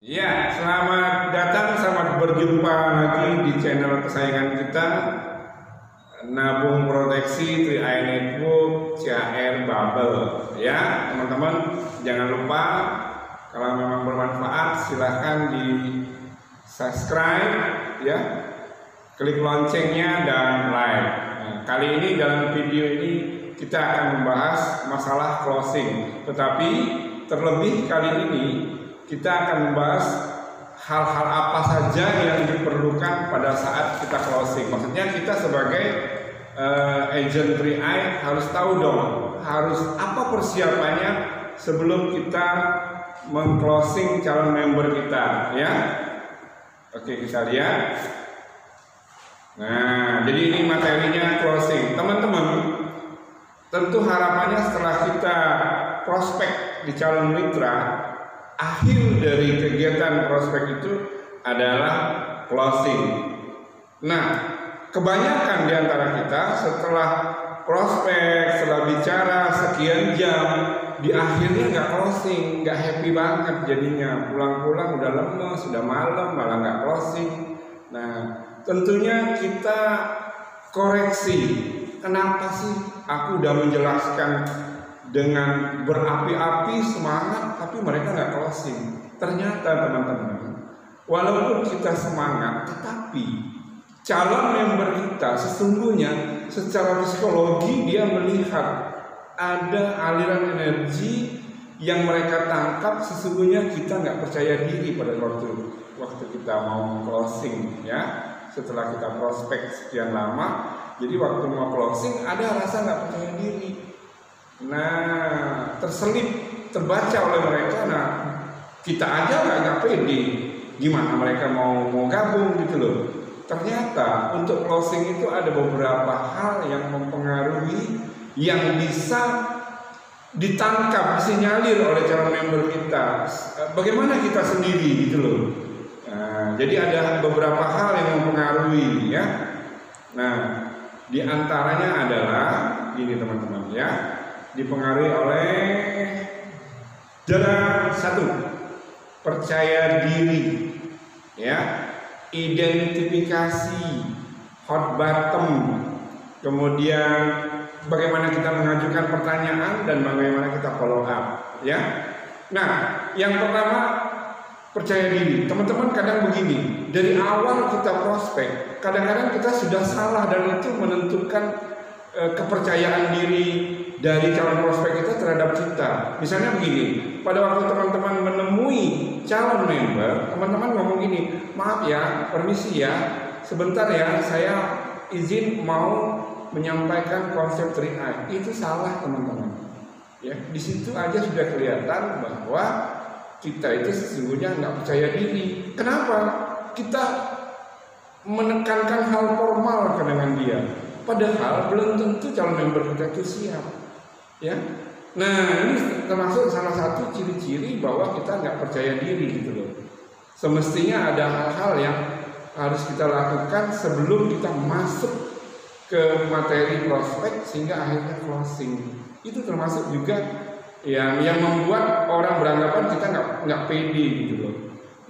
Ya, selamat datang, selamat berjumpa lagi di channel kesayangan kita, Nabung Proteksi 3i Network CR Bubble. Ya, teman-teman, jangan lupa kalau memang bermanfaat silahkan di subscribe, ya, klik loncengnya dan like. Nah, kali ini dalam video ini kita akan membahas masalah closing, tetapi terlebih kali ini kita akan membahas hal-hal apa saja yang diperlukan pada saat kita closing. Maksudnya kita sebagai agent 3i harus tahu dong, harus apa persiapannya sebelum kita meng-closing calon member kita, ya. Oke, kita lihat. Nah, jadi ini materinya closing. Teman-teman, tentu harapannya setelah kita prospek di calon mitra, akhir dari kegiatan prospek itu adalah closing. Nah, kebanyakan di antara kita setelah prospek, setelah bicara sekian jam, di akhirnya nggak closing, nggak happy banget jadinya. Pulang-pulang udah lemes, sudah malam, malah nggak closing. Nah, tentunya kita koreksi. Kenapa sih aku udah menjelaskan dengan berapi-api semangat, tapi mereka nggak closing? Ternyata teman-teman, walaupun kita semangat, tetapi calon member kita sesungguhnya secara psikologi dia melihat ada aliran energi yang mereka tangkap. Sesungguhnya kita nggak percaya diri pada waktu kita mau closing, ya. Setelah kita prospek sekian lama, jadi waktu mau closing ada rasa nggak percaya diri. Nah, terselip, terbaca oleh mereka. Nah, kita aja nggak pede, gimana mereka mau gabung gitu loh. Ternyata untuk closing itu ada beberapa hal yang mempengaruhi, yang bisa ditangkap, disinyalir oleh calon member kita. Bagaimana kita sendiri gitu loh. Nah, jadi ada beberapa hal yang mempengaruhi, ya. Nah, diantaranya adalah ini teman-teman, ya. Dipengaruhi oleh satu, percaya diri, ya, identifikasi, hot button, kemudian bagaimana kita mengajukan pertanyaan dan bagaimana kita follow up, ya. Nah, yang pertama, percaya diri. Teman-teman, kadang begini, dari awal kita prospek, kadang-kadang kita sudah salah dan itu menentukan kepercayaan diri dari calon prospek kita terhadap kita. Misalnya begini, pada waktu teman-teman menemui calon member, teman-teman ngomong gini, maaf ya, permisi ya, sebentar ya, saya izin mau menyampaikan konsep 3i. Itu salah teman-teman. Ya, di situ aja sudah kelihatan bahwa kita itu sesungguhnya nggak percaya diri. Kenapa? Kita menekankan hal formal dengan dia, padahal belum tentu calon member kita itu siap, ya. Nah, ini termasuk salah satu ciri-ciri bahwa kita nggak percaya diri gitu loh. Semestinya ada hal-hal yang harus kita lakukan sebelum kita masuk ke materi prospek sehingga akhirnya closing. Itu termasuk juga yang membuat orang beranggapan kita nggak pede gitu loh.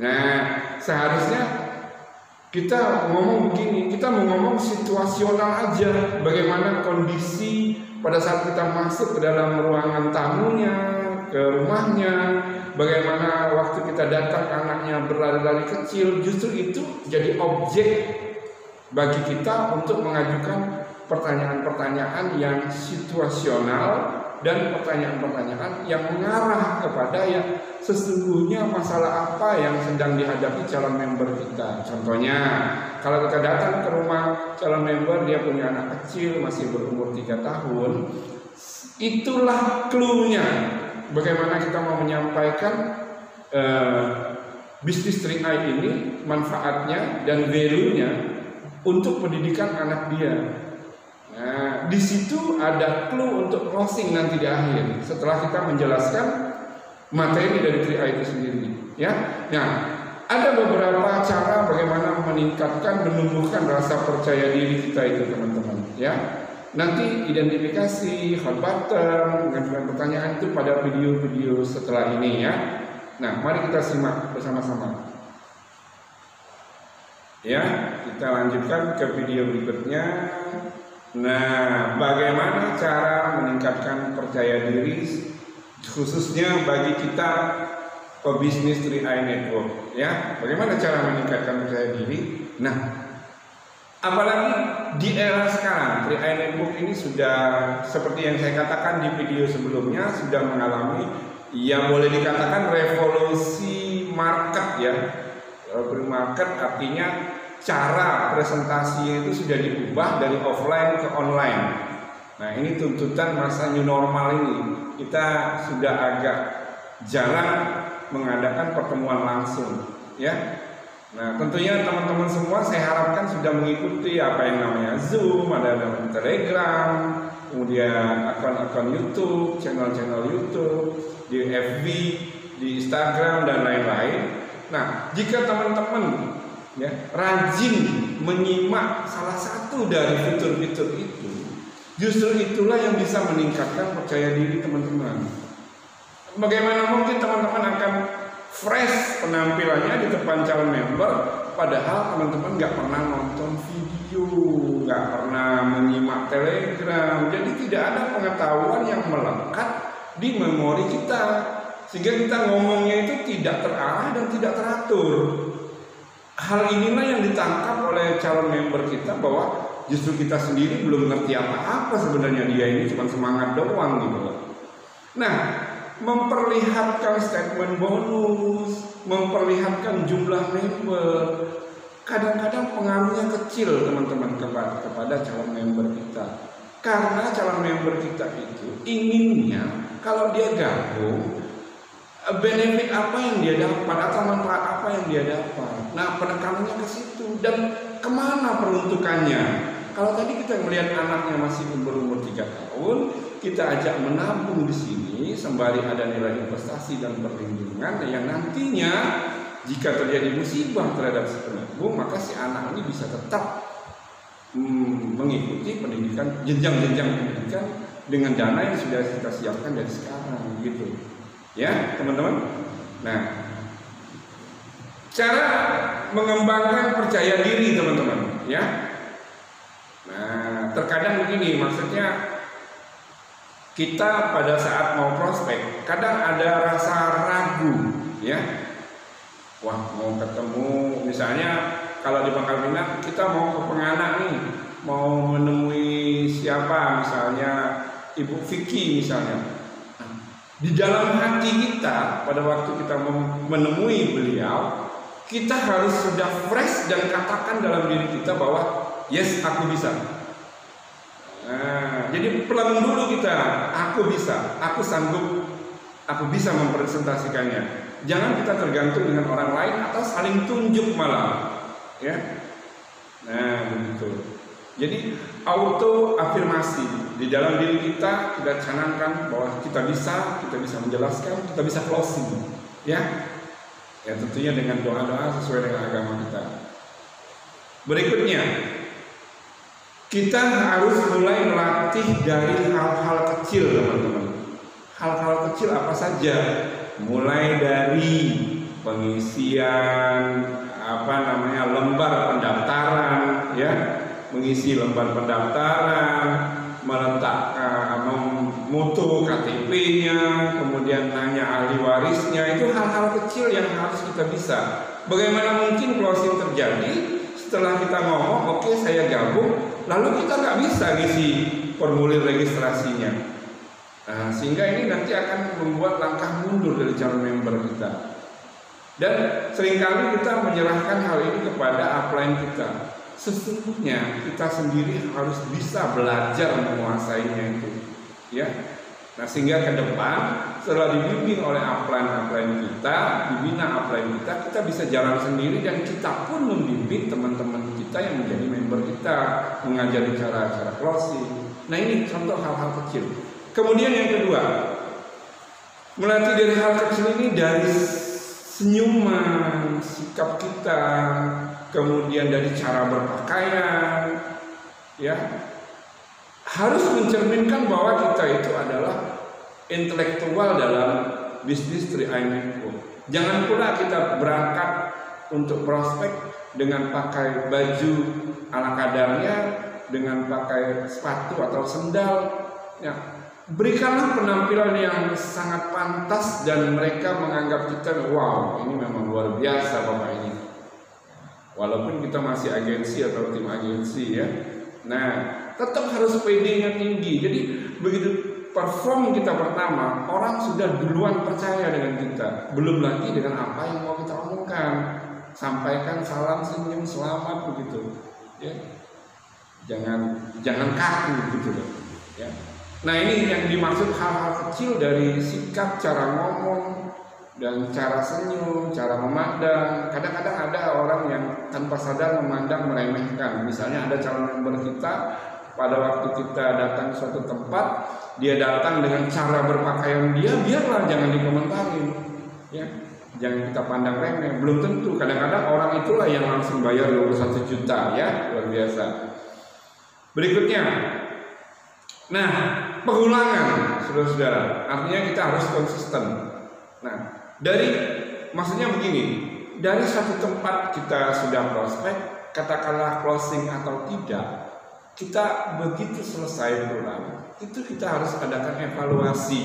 Nah, seharusnya kita ngomong begini, kita mau ngomong situasional aja, bagaimana kondisi pada saat kita masuk ke dalam ruangan tamunya, ke rumahnya, bagaimana waktu kita datang anaknya berlari-lari kecil. Justru itu jadi objek bagi kita untuk mengajukan pertanyaan-pertanyaan yang situasional dan pertanyaan-pertanyaan yang mengarah kepada yang sesungguhnya masalah apa yang sedang dihadapi calon member kita. Contohnya, kalau kita datang ke rumah calon member, dia punya anak kecil masih berumur 3 tahun, itulah clue-nya bagaimana kita mau menyampaikan bisnis 3i ini, manfaatnya dan value-nya untuk pendidikan anak dia. Nah, di situ ada clue untuk closing nanti di akhir setelah kita menjelaskan materi dari 3i itu sendiri, ya. Nah, ada beberapa cara bagaimana meningkatkan, menumbuhkan rasa percaya diri kita itu teman-teman, ya. Nanti identifikasi, hot button, mengajukan pertanyaan itu pada video-video setelah ini, ya. Nah, mari kita simak bersama-sama. Ya, kita lanjutkan ke video berikutnya. Nah, bagaimana cara meningkatkan percaya diri khususnya bagi kita pebisnis 3i Network, ya? Bagaimana cara meningkatkan percaya diri? Nah, apalagi di era sekarang 3i Network ini sudah seperti yang saya katakan di video sebelumnya, sudah mengalami yang boleh dikatakan revolusi market, ya. Market artinya cara presentasinya itu sudah diubah dari offline ke online. Nah, ini tuntutan masa new normal ini. Kita sudah agak jarang mengadakan pertemuan langsung, ya. Nah, tentunya teman-teman semua saya harapkan sudah mengikuti apa yang namanya Zoom, ada Telegram, kemudian akun-akun YouTube, channel-channel YouTube, di FB, di Instagram dan lain-lain. Nah, jika teman-teman ya rajin menyimak salah satu dari fitur-fitur itu, justru itulah yang bisa meningkatkan percaya diri teman-teman. Bagaimana mungkin teman-teman akan fresh penampilannya di depan calon member, padahal teman-teman nggak pernah nonton video, nggak pernah menyimak Telegram, jadi tidak ada pengetahuan yang melekat di memori kita, sehingga kita ngomongnya itu tidak terarah dan tidak teratur. Hal inilah yang ditangkap oleh calon member kita, bahwa justru kita sendiri belum ngerti apa-apa sebenarnya, dia ini cuma semangat doang gitu loh. Nah, memperlihatkan statement bonus, memperlihatkan jumlah member, kadang-kadang pengaruhnya kecil teman-teman kepada calon member kita. Karena calon member kita itu inginnya kalau dia gabung, benefit apa yang dia dapat atau manfaat apa yang dia dapat. Nah, penekanannya ke situ. Dan kemana peruntukannya? Kalau tadi kita melihat anaknya masih berumur 3 tahun, kita ajak menabung di sini sembari ada nilai investasi dan perlindungan yang nantinya jika terjadi musibah terhadap si penabung, maka si anak ini bisa tetap mengikuti pendidikan, jenjang-jenjang pendidikan dengan dana yang sudah kita siapkan dari sekarang, gitu. Ya, teman-teman. Nah, cara mengembangkan percaya diri, teman-teman, ya. Nah, terkadang begini, maksudnya kita pada saat mau prospek, kadang ada rasa ragu, ya. Wah, mau ketemu, misalnya kalau di Pangkal Pinang kita mau ke Penganak nih, mau menemui siapa, misalnya Ibu Vicky misalnya. Nah, di dalam hati kita pada waktu kita menemui beliau, kita harus sudah fresh dan katakan dalam diri kita bahwa yes, aku bisa. Nah, jadi pelan dulu kita, aku bisa, aku sanggup, aku bisa mempresentasikannya. Jangan kita tergantung dengan orang lain atau saling tunjuk malah, ya. Nah, begitu. Jadi auto afirmasi di dalam diri kita canangkan bahwa kita bisa menjelaskan, kita bisa closing, ya. Ya, tentunya dengan doa-doa sesuai dengan agama kita. Berikutnya, kita harus mulai melatih dari hal-hal kecil, teman-teman. Hal-hal kecil apa saja? Mulai dari pengisian lembar pendaftaran, ya, mengisi lembar pendaftaran, meletakkan mutu KTP-nya, kemudian nanya ahli warisnya, itu hal-hal kecil yang harus kita bisa. Bagaimana mungkin closing terjadi setelah kita ngomong, oke, saya gabung, lalu kita nggak bisa ngisi formulir registrasinya. Nah, sehingga ini nanti akan membuat langkah mundur dari calon member kita. Dan seringkali kita menyerahkan hal ini kepada upline kita. Sesungguhnya kita sendiri harus bisa belajar menguasainya itu, ya. Nah, sehingga ke depan setelah dibimbing oleh upline kita, dibina upline kita bisa jalan sendiri, dan kita pun membimbing teman-teman kita yang menjadi member kita, mengajari cara-cara closing. Nah, ini contoh hal-hal kecil. Kemudian yang kedua, melatih dari hal kecil ini dari senyuman, sikap kita, kemudian dari cara berpakaian, ya, harus mencerminkan bahwa kita itu adalah intelektual dalam bisnis 3i Network. Jangan pula kita berangkat untuk prospek dengan pakai baju ala kadarnya, dengan pakai sepatu atau sendal. Ya, berikanlah penampilan yang sangat pantas dan mereka menganggap kita, wow, ini memang luar biasa Bapak ini. Walaupun kita masih agensi atau tim agensi ya. Nah, tetap harus PD-nya tinggi. Jadi begitu perform kita pertama, orang sudah duluan percaya dengan kita. Belum lagi dengan apa yang mau kita omongkan. Sampaikan salam, senyum, selamat begitu. Ya. Jangan kaku gitu loh. Ya. Nah, ini yang dimaksud hal-hal kecil dari sikap, cara ngomong, dan cara senyum, cara memandang. Kadang-kadang ada orang yang tanpa sadar memandang meremehkan. Misalnya ada calon member kita, pada waktu kita datang suatu tempat, dia datang dengan cara berpakaian dia, biarlah, jangan dikomentarin. Ya, jangan kita pandang remeh. Belum tentu. Kadang-kadang orang itulah yang langsung bayar 21 juta, ya, luar biasa. Berikutnya, nah, pengulangan, saudara-saudara. Artinya kita harus konsisten. Nah, maksudnya begini, dari satu tempat kita sudah prospek, katakanlah closing atau tidak, kita begitu selesai pulang, itu kita harus adakan evaluasi,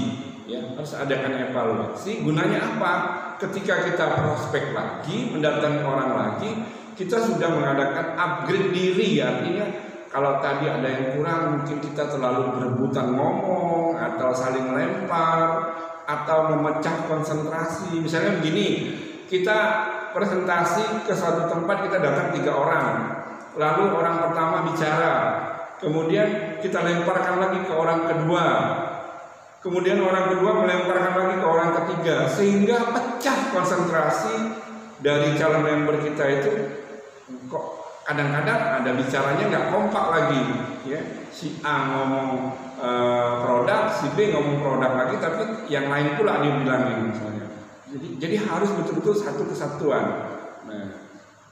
ya, harus adakan evaluasi. Gunanya apa? Ketika kita prospek lagi, mendatangi orang lagi, kita sudah mengadakan upgrade diri, artinya kalau tadi ada yang kurang, mungkin kita terlalu berebutan ngomong atau saling lempar atau memecah konsentrasi. Misalnya begini, kita presentasi ke suatu tempat, kita datang 3 orang, lalu orang pertama bicara, kemudian kita lemparkan lagi ke orang kedua, kemudian orang kedua melemparkan lagi ke orang ketiga, sehingga pecah konsentrasi dari calon member kita itu. Kok kadang-kadang ada bicaranya nggak kompak lagi, ya. Si A ngomong produk, si B ngomong produk lagi, tapi yang lain pula dia bilangin misalnya. Jadi harus betul-betul satu kesatuan. Nah,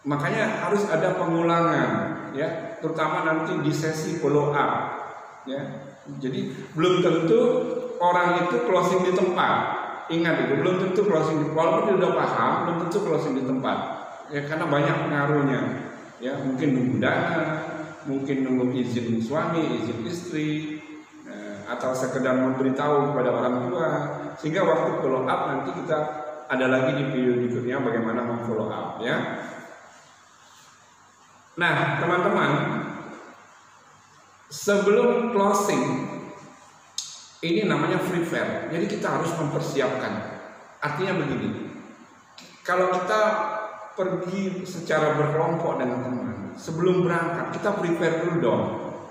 makanya harus ada pengulangan, ya, terutama nanti di sesi follow up, ya. Jadi belum tentu orang itu closing di tempat. Ingat itu, belum tentu closing, walaupun dia udah paham, belum tentu closing di tempat, ya, karena banyak pengaruhnya. Ya, mungkin nunggu dana, mungkin nunggu izin suami, izin istri, atau sekedar memberitahu kepada orang tua, sehingga waktu follow up nanti kita ada lagi di video berikutnya bagaimana memfollow up, ya. Nah, teman-teman, sebelum closing ini namanya prepare. Jadi kita harus mempersiapkan. Artinya begini, kalau kita pergi secara berkelompok dengan teman, sebelum berangkat kita prepare dulu dong.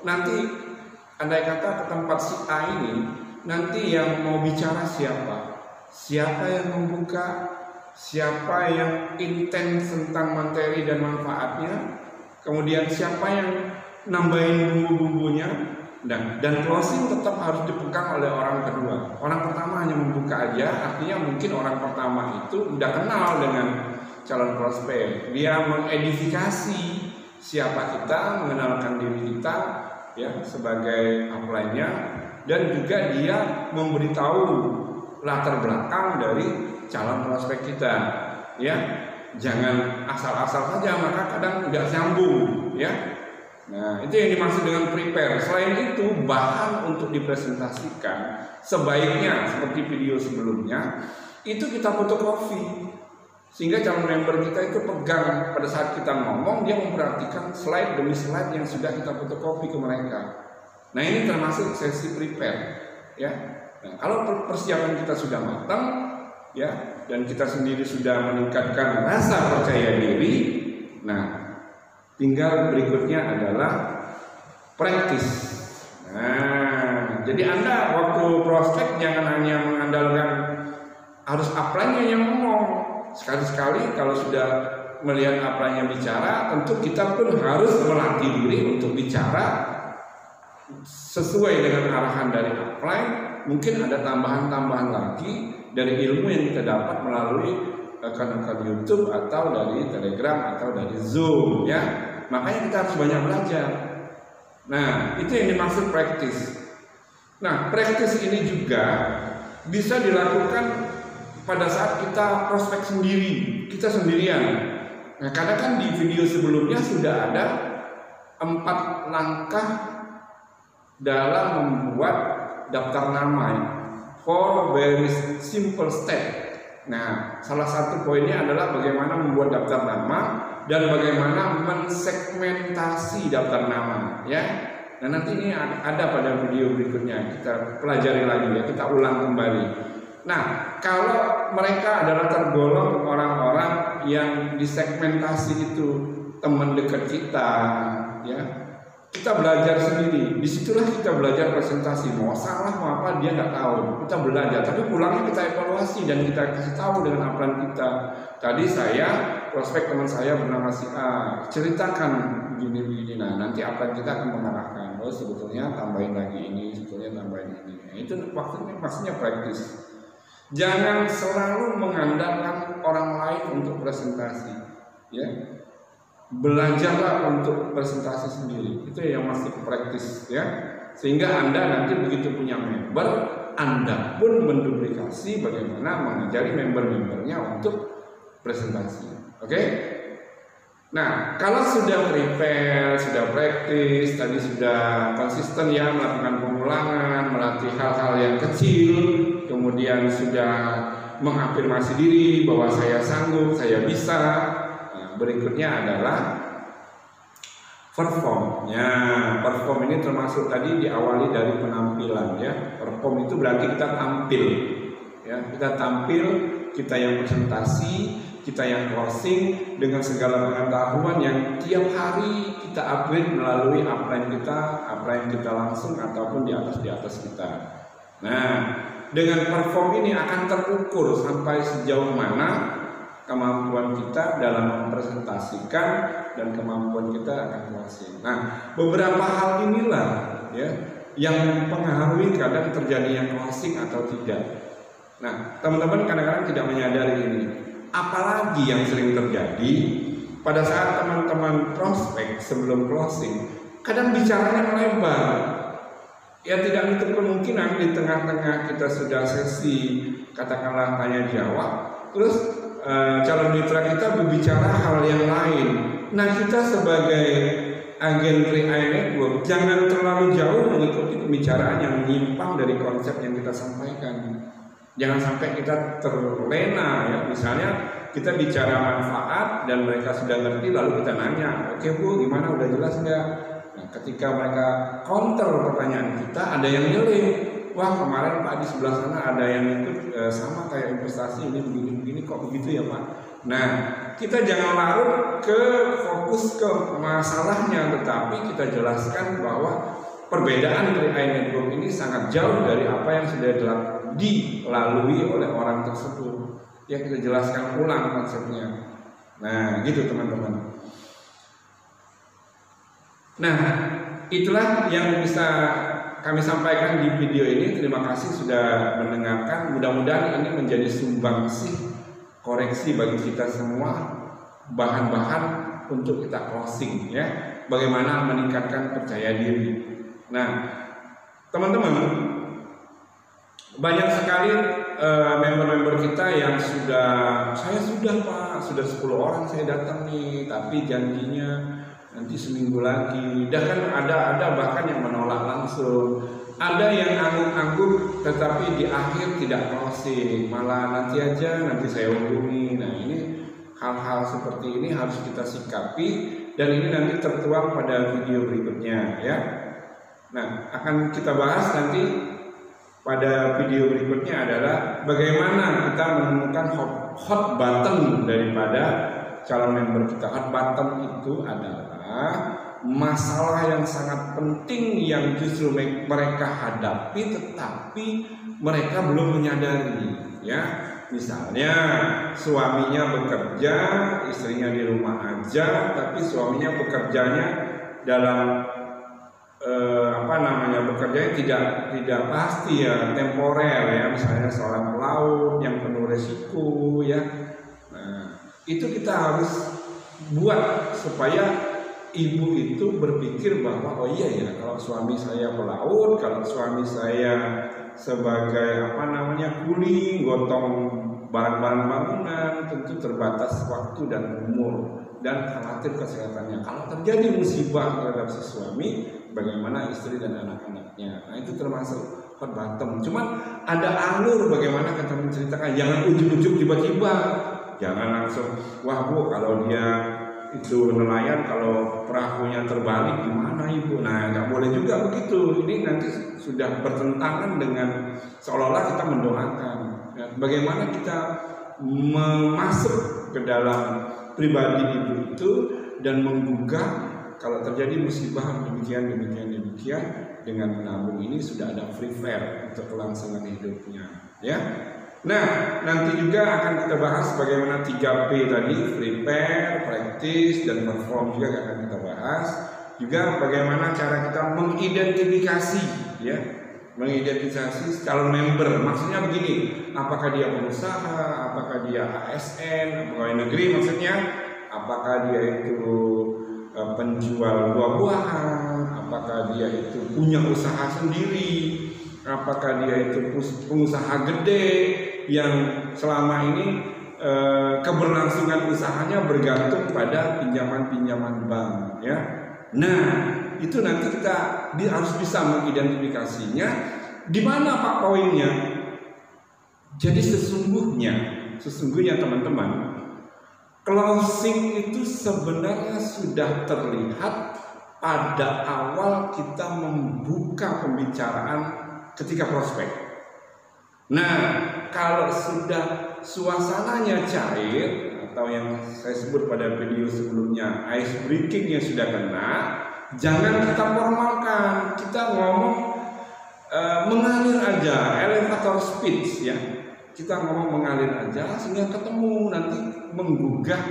Nanti andai kata ke tempat si A ini, nanti yang mau bicara siapa yang membuka, siapa yang intens tentang materi dan manfaatnya, kemudian siapa yang nambahin bumbu-bumbunya, dan closing tetap harus dipegang oleh orang kedua. Orang pertama hanya membuka aja, artinya mungkin orang pertama itu udah kenal dengan calon prospek, dia mengedifikasi siapa kita, mengenalkan diri kita, ya, sebagai upline-nya, dan juga dia memberitahu latar belakang dari calon prospek kita, ya. Jangan asal-asal saja, maka kadang tidak nyambung, ya. Nah, itu yang dimaksud dengan prepare. Selain itu, bahan untuk dipresentasikan sebaiknya seperti video sebelumnya itu kita fotokopi, sehingga calon member kita itu pegang pada saat kita ngomong, dia memperhatikan slide demi slide yang sudah kita fotokopi ke mereka. Nah, ini termasuk sesi prepare, ya. Nah, kalau persiapan kita sudah matang, ya, dan kita sendiri sudah meningkatkan rasa percaya diri, nah, tinggal berikutnya adalah praktis. Nah, jadi Anda waktu prospek jangan hanya mengandalkan harus upline-nya yang ngomong. Sekali-sekali kalau sudah melihat upline-nya bicara, tentu kita pun harus melatih diri untuk bicara sesuai dengan arahan dari upline. Mungkin ada tambahan-tambahan lagi dari ilmu yang kita dapat melalui akun-akun YouTube atau dari Telegram atau dari Zoom, ya. Makanya kita harus banyak belajar. Nah, itu yang dimaksud praktis. Nah, praktis ini juga bisa dilakukan pada saat kita prospek sendiri, kita sendirian. Nah, karena kan di video sebelumnya sudah ada 4 langkah dalam membuat daftar nama, 4 very simple step. Nah, salah satu poinnya adalah bagaimana membuat daftar nama dan bagaimana mensegmentasi daftar nama, ya. Nah, nanti ini ada pada video berikutnya, kita pelajari lagi ya, kita ulang kembali. Nah, kalau mereka adalah tergolong orang-orang yang disegmentasi itu teman dekat kita, ya, kita belajar sendiri. Disitulah kita belajar presentasi. Mau salah mau apa dia nggak tahu. Kita belajar, tapi pulangnya kita evaluasi dan kita kasih tahu dengan upline kita. Tadi saya prospek teman saya bernama si A, ceritakan begini-begini. Nah, nanti upline kita akan mengarahkan. Oh, sebetulnya tambahin lagi ini, sebetulnya tambahin ini. Nah, itu maksudnya praktis. Jangan selalu mengandalkan orang lain untuk presentasi, ya. Belajarlah untuk presentasi sendiri. Itu yang masih praktis, ya. Sehingga Anda nanti begitu punya member, Anda pun menduplikasi bagaimana mengajari member-membernya untuk presentasi. Oke? Nah, kalau sudah prepare, sudah praktis, tadi sudah konsisten ya melakukan pengulangan, melatih hal-hal yang kecil, kemudian sudah mengafirmasi diri bahwa saya sanggup, saya bisa. Nah, berikutnya adalah perform. Ya, perform ini termasuk tadi diawali dari penampilan ya. Perform itu berarti kita tampil. Ya, kita tampil, kita yang presentasi, kita yang closing dengan segala pengetahuan yang tiap hari kita upgrade melalui upline kita langsung ataupun di atas kita. Nah, dengan perform ini akan terukur sampai sejauh mana kemampuan kita dalam mempresentasikan dan kemampuan kita akan closing. Nah, beberapa hal inilah ya yang mempengaruhi kadang terjadinya closing atau tidak. Nah, teman-teman kadang-kadang tidak menyadari ini. Apalagi yang sering terjadi pada saat teman-teman prospek sebelum closing, kadang bicaranya melebar. Ya tidak menutup kemungkinan di tengah-tengah kita sudah sesi katakanlah tanya jawab, terus calon mitra kita berbicara hal yang lain. Nah, kita sebagai agen 3i Network jangan terlalu jauh mengikuti pembicaraan yang menyimpang dari konsep yang kita sampaikan. Jangan sampai kita terlena ya, misalnya kita bicara manfaat dan mereka sudah ngerti lalu kita nanya, oke Bu gimana udah jelas nggak? Nah, ketika mereka counter pertanyaan kita ada yang nyelip, wah kemarin Pak di sebelah sana ada yang ikut sama kayak investasi ini begini-begini kok begitu ya Pak. Nah, kita jangan larut ke fokus ke masalahnya, tetapi kita jelaskan bahwa perbedaan 3i Network ini sangat jauh dari apa yang sudah dilalui oleh orang tersebut. Ya kita jelaskan ulang konsepnya. Nah gitu teman-teman. Nah itulah yang bisa kami sampaikan di video ini. Terima kasih sudah mendengarkan. Mudah-mudahan ini menjadi sumbangsih koreksi bagi kita semua, bahan-bahan untuk kita closing ya. Bagaimana meningkatkan percaya diri. Nah teman-teman, banyak sekali member-member kita yang saya sudah Pak, sudah 10 orang saya datang nih, tapi janjinya nanti seminggu lagi. Dan kan ada bahkan yang menolak langsung. Ada yang angguk-angguk tetapi di akhir tidak closing, malah nanti aja, nanti saya hubungi. Nah ini hal-hal seperti ini harus kita sikapi dan ini nanti tertuang pada video berikutnya ya. Nah akan kita bahas nanti pada video berikutnya adalah bagaimana kita menemukan hot button daripada calon member kita. Hot button itu adalah masalah yang sangat penting yang justru mereka hadapi tetapi mereka belum menyadari ya. Misalnya suaminya bekerja, istrinya di rumah aja, tapi suaminya bekerjanya dalam bekerja tidak pasti ya, temporer ya, misalnya seorang pelaut yang penuh resiko ya. Nah, itu kita harus buat supaya ibu itu berpikir bahwa oh iya ya, kalau suami saya pelaut, kalau suami saya sebagai kuli gotong barang-barang bangunan tentu terbatas waktu dan umur dan khawatir kesehatannya. Kalau terjadi musibah terhadap si suami, bagaimana istri dan anak-anaknya. Nah itu termasuk hot bottom. Cuman ada alur bagaimana kita menceritakan. Jangan ujuk-ujuk tiba-tiba. Jangan langsung, wah Bu, kalau dia itu nelayan, kalau perahunya terbalik gimana Ibu? Nah nggak boleh juga begitu. Ini nanti sudah bertentangan dengan seolah-olah kita mendoakan. Bagaimana kita masuk ke dalam pribadi ibu itu dan menggugah kalau terjadi musibah demikian dengan menabung ini sudah ada prepare untuk kelangsungan hidupnya, ya. Nah, nanti juga akan kita bahas bagaimana 3P tadi, prepare, practice, dan perform juga akan kita bahas. Juga bagaimana cara kita mengidentifikasi, ya. Mengidentifikasi calon member, maksudnya begini, apakah dia pengusaha, apakah dia ASN, pegawai negeri maksudnya, apakah dia itu penjual buah-buahan, apakah dia itu punya usaha sendiri, apakah dia itu pengusaha gede yang selama ini keberlangsungan usahanya bergantung pada pinjaman-pinjaman bank, ya. Nah, itu nanti kita harus bisa mengidentifikasinya. Di mana Pak poinnya? Jadi sesungguhnya teman-teman, closing itu sebenarnya sudah terlihat pada awal kita membuka pembicaraan ketika prospek. Nah, kalau sudah suasananya cair, atau yang saya sebut pada video sebelumnya, ice breakingnya sudah kena, jangan kita formalkan, kita ngomong mengalir aja, elevator speech, ya. Kita ngomong mengalir aja sehingga ketemu nanti menggugah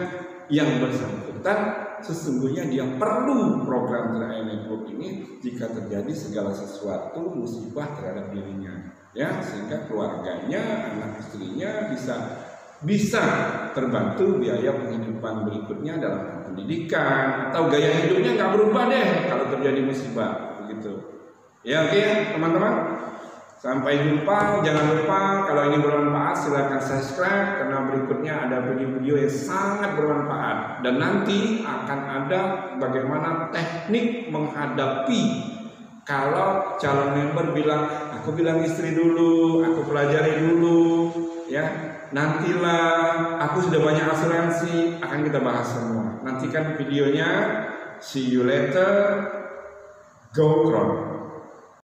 yang bersangkutan. Sesungguhnya dia perlu program TRI Network ini jika terjadi segala sesuatu musibah terhadap dirinya, ya, sehingga keluarganya, anak istrinya bisa terbantu biaya penghidupan berikutnya dalam pendidikan atau gaya hidupnya nggak berubah deh kalau terjadi musibah, begitu. Ya, oke ya teman-teman. Sampai jumpa. Jangan lupa kalau ini bermanfaat silahkan subscribe karena berikutnya ada video-video yang sangat bermanfaat dan nanti akan ada bagaimana teknik menghadapi kalau calon member bilang aku bilang istri dulu, aku pelajari dulu, ya. Nantilah aku sudah banyak asuransi, akan kita bahas semua. Nantikan videonya. See you later. Go Kron.